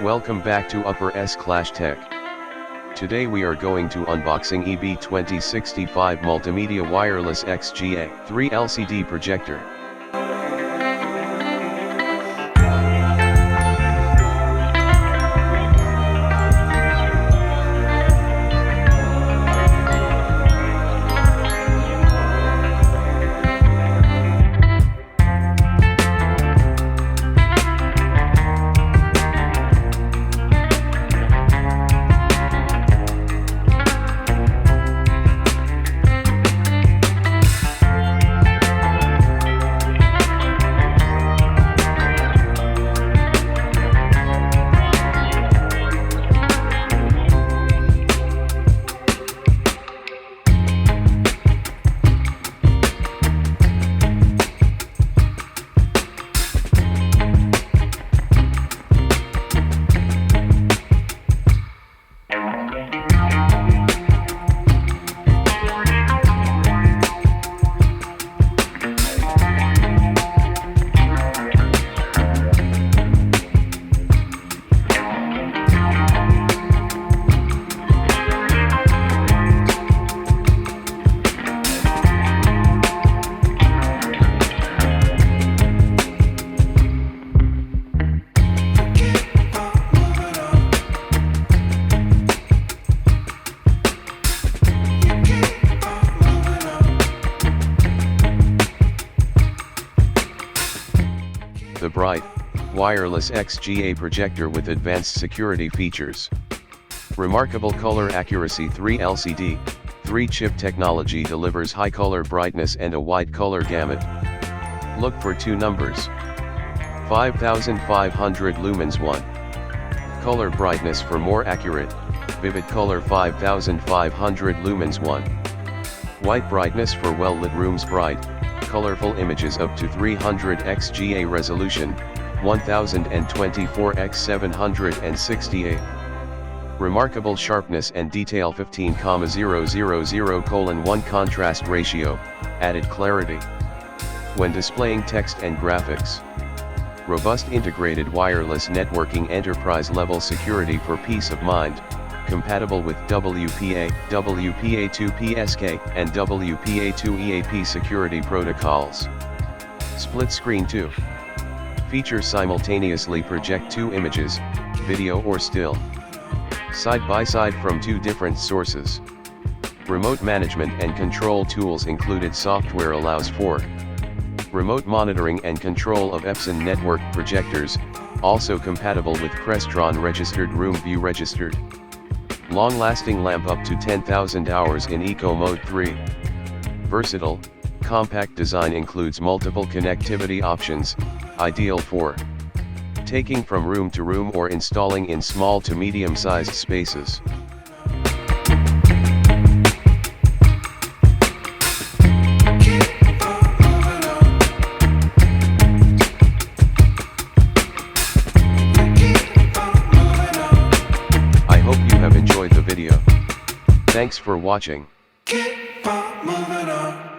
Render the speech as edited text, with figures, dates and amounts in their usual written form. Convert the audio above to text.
Welcome back to Upper S Clash Tech. Today we are going to unboxing Eb2065 Multimedia Wireless XGA 3 LCD Projector. The bright, wireless XGA projector with advanced security features. Remarkable color accuracy. 3 LCD, 3-chip technology delivers high color brightness and a wide color gamut. Look for 2 numbers. 5500 lumens 1. Color brightness for more accurate, vivid color. 5500 lumens 1. White brightness for well-lit rooms. Bright, colorful images up to 300 XGA resolution, 1024 x 768. Remarkable sharpness and detail. 15,000:1 contrast ratio, added clarity when displaying text and graphics. Robust integrated wireless networking, enterprise level security for peace of mind. Compatible with WPA, WPA2PSK, and WPA2EAP security protocols. Split screen 2. Features simultaneously project 2 images, video or still, side by side from 2 different sources. Remote management and control tools included. Software allows for remote monitoring and control of Epson network projectors, also compatible with Crestron registered, Room View registered. Long-lasting lamp up to 10,000 hours in Eco Mode 3. Versatile, compact design includes multiple connectivity options, ideal for taking from room to room or installing in small to medium-sized spaces. Enjoyed the video. Thanks for watching. Keep on moving on.